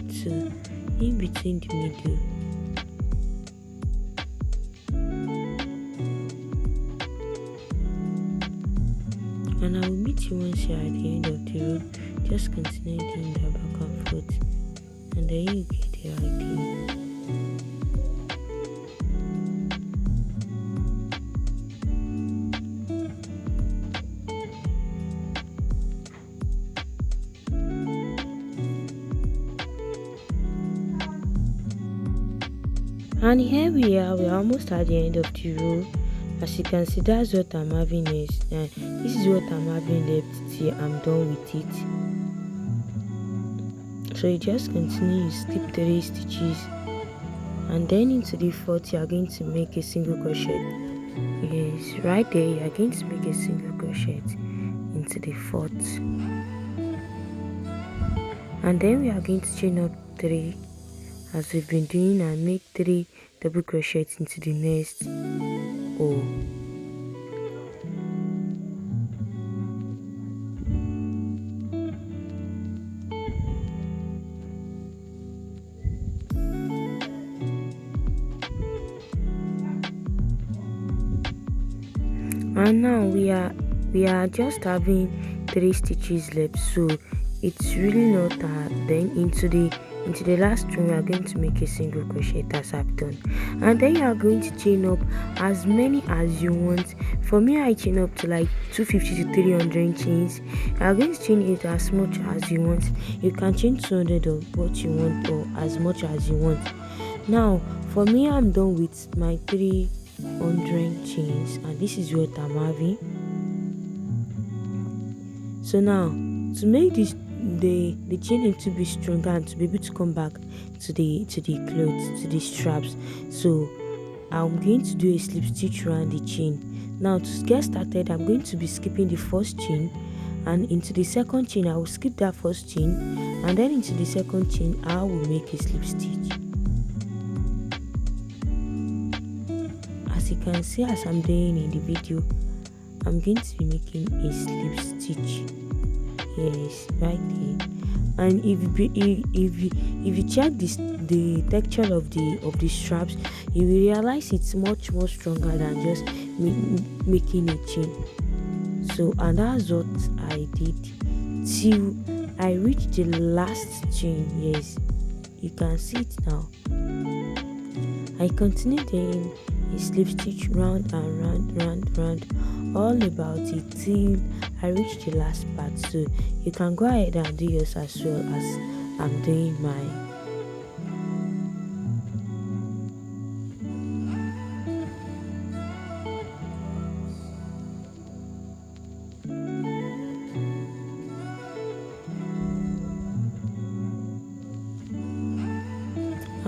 between the middle. And I will meet you once you are at the end of the row. Just continue doing that back and forth, and then you get the idea. And here we are almost at the end of the row. As you can see, that's what I'm having is this is what I'm having left till I'm done with it. So you just continue, you skip 3 stitches, and then into the fourth you are going to make a single crochet. Yes, right there you are going to make a single crochet into the fourth, and then we are going to chain up 3 as we've been doing, and make 3 double crochets into the next row. And now we are just having 3 stitches left, so it's really not hard. Then into the last one we are going to make a single crochet as I've done, and then you are going to chain up as many as you want. For me, I chain up to like 250 to 300 chains. You are going to chain it as much as you want. You can chain 200 of what you want, or as much as you want. Now for me, I'm done with my 300 chains, and this is what I'm having. So now to make this the chaining to be stronger and to be able to come back to the clothes, to the straps, so I'm going to do a slip stitch around the chain. Now to get started, I'm going to be skipping the first chain, and into the second chain I will skip that first chain, and then into the second chain I will make a slip stitch. As you can see, as I'm doing in the video, I'm going to be making a slip stitch. Yes, right there. And if you check the texture of the straps, you will realize it's much more stronger than just making a chain. So, and that's what I did till I reached the last chain. Yes, you can see it now. I continued doing a slip stitch round and round all about it till I reached the last part. So you can go ahead and do yours as well as I'm doing mine.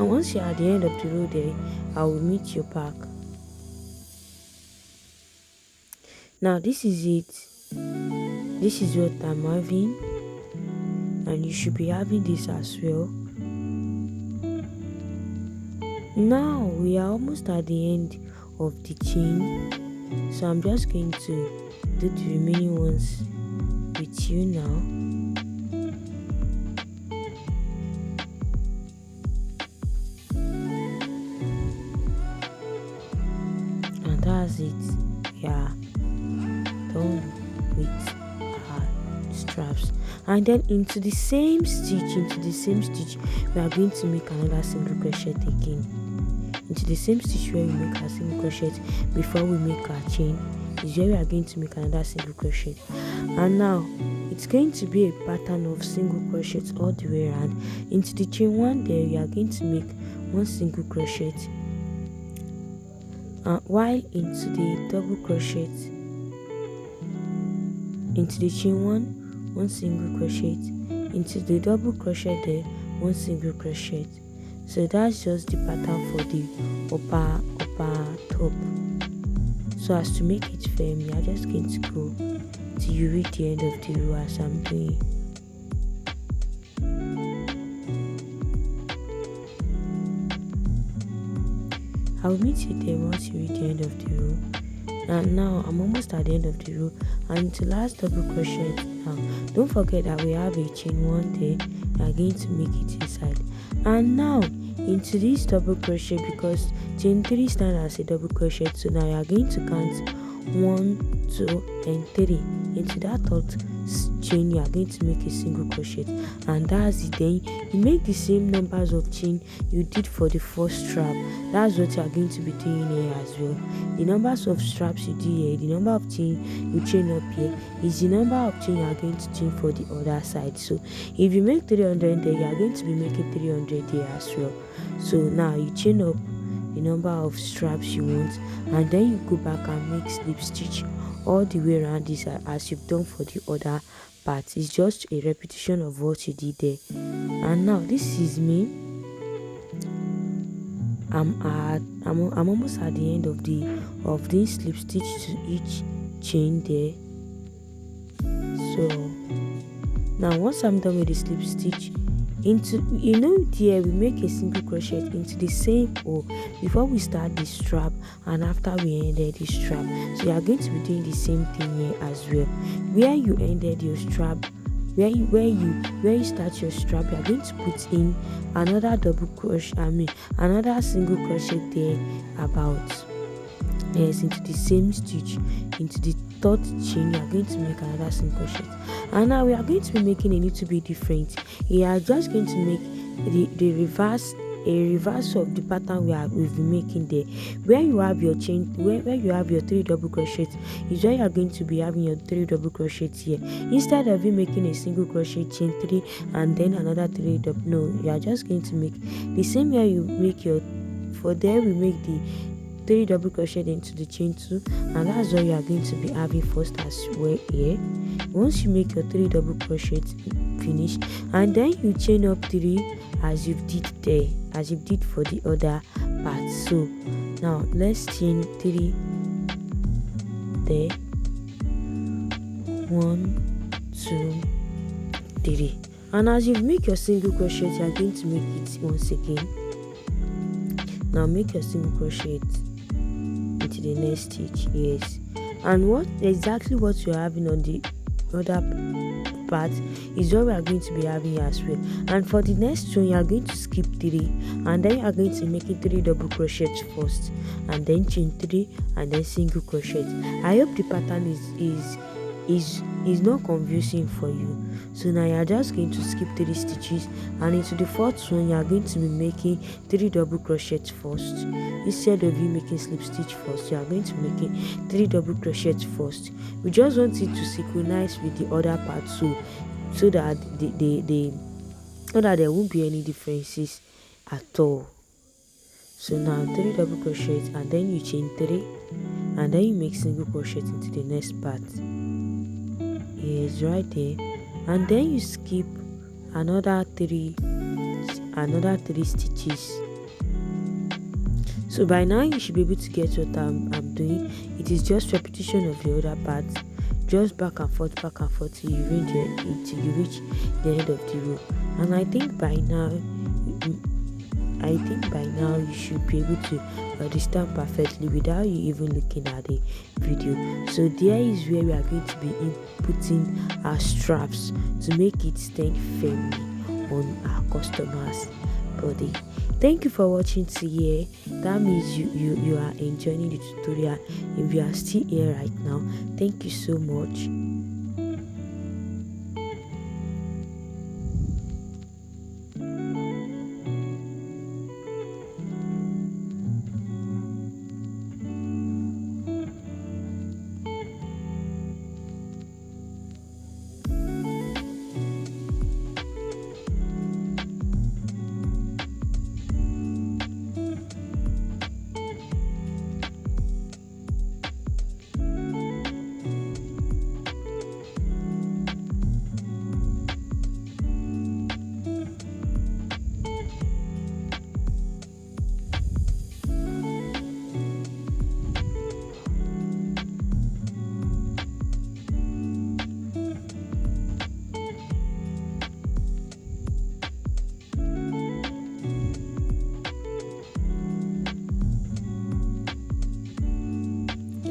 And once you're at the end of the row there, I will meet your back. Now this is it. This is what I'm having, and you should be having this as well. Now we are almost at the end of the chain, so I'm just going to do the remaining ones with you now. And that's it. Yeah, done with our straps. And then into the same stitch, we are going to make another single crochet again. Into the same stitch where we make our single crochet before we make our chain is where we are going to make another single crochet. And now it's going to be a pattern of single crochets all the way around. Into the chain 1 there, we are going to make 1 single crochet, while into the double crochet, into the chain 1 single crochet, into the double crochet there, 1 single crochet. So that's just the pattern for the upper top. So as to make it firm, you are just going to go till you reach the end of the row as I'm doing. I will meet you there once you reach the end of the row. And now I'm almost at the end of the row, and to last double crochet. Now don't forget that we have a chain 1 there. We are going to make it inside. And now into this double crochet, because chain 3 stands as a double crochet, so now you are going to count 1, 2 and 3. Into that third chain you are going to make a single crochet, and that's it. Then you make the same numbers of chain you did for the first strap. That's what you are going to be doing here as well. The numbers of straps you do here, the number of chain you chain up here, is the number of chain you are going to chain for the other side. So if you make 300 there, you are going to be making 300 there as well. So now you chain up the number of straps you want, and then you go back and make slip stitch all the way around this as you've done for the other part. It's just a repetition of what you did there. And now this is me. I'm almost at the end of this slip stitch to each chain there. So now once I'm done with the slip stitch, into there we make a single crochet into the same hole before we start the strap and after we ended the strap. So you are going to be doing the same thing here as well. Where you ended your strap, where you start your strap, you are going to put in another double crochet, another single crochet there about into the same stitch. Into the third chain you are going to make another single crochet. And now we are going to be making a little bit different. We are just going to make the reverse of the pattern we've been making there. Where you have your chain, where you have your 3 double crochets, is where you are going to be having your 3 double crochets here. Instead of you making a single crochet, chain 3 and then another 3 double, no, you are just going to make the same way you make your, for there we make the 3 double crochet into the chain 2, and that's what you are going to be having first as well here. Once you make your 3 double crochets finish, and then you chain up 3 as you did there, as you did for the other part. So now let's chain 3 there, 1, 2, 3, and as you make your single crochet you are going to make it once again. Now make your single crochet into the next stitch, yes, and what you're having on the other part is what we are going to be having as well. And for the next one you are going to skip 3, and then you are going to make it 3 double crochets first, and then chain 3 and then single crochet. I hope the pattern is not confusing for you. So now you are just going to skip 3 stitches, and into the fourth one you are going to be making 3 double crochets first. Instead of you making slip stitch first, you are going to be making 3 double crochets first. We just want it to synchronize with the other part, so that there won't be any differences at all. So now 3 double crochets, and then you chain 3 and then you make single crochet into the next part. Yes, right there, and then you skip another 3 stitches So by now you should be able to get what I'm doing. It is just repetition of the other part, just back and forth till you reach the end of the row. And I think by now you should be able to understand perfectly without you even looking at the video. So there is where we are going to be inputting our straps to make it stand firmly on our customer's body. Thank you for watching till here. That means you are enjoying the tutorial. If you are still here right now, thank you so much.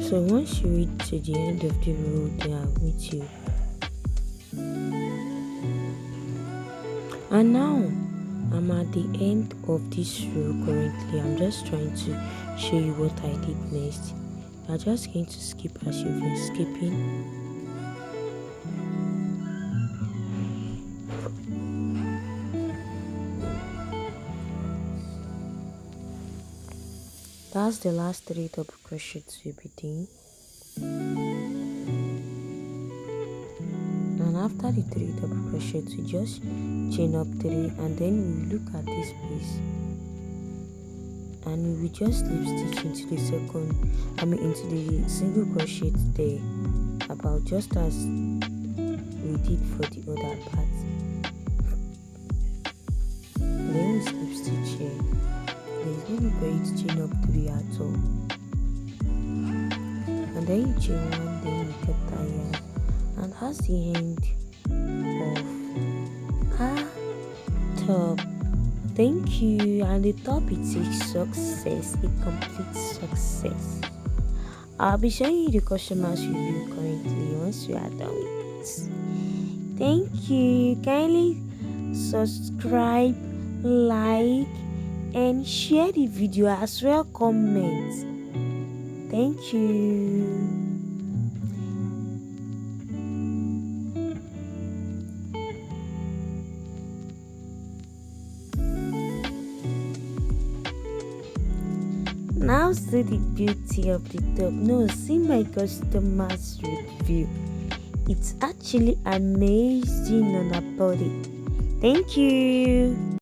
So once you reach to the end of the row, then I'll meet you. And now I'm at the end of this row currently. I'm just trying to show you what I did next. I'm just going to skip as you've been skipping. That's the last 3 double crochets we'll be doing. And after the 3 double crochets, we just chain up 3, and then we look at this piece and we will just slip stitch into the into the single crochet there, about just as we did for the other part. And then we slip stitch here. There's no need for you to chain up 3 at all. And then you chain 1, then you cut that yarn, and that's the end of our top. Thank you. And the top, it's a success, a complete success. I'll be showing you the customer's review currently once we are done with it. Thank you. Kindly subscribe, like, and share the video, as well comment. Thank you. Now see the beauty of the top. No, see my customer's review. It's actually amazing on her body. Thank you.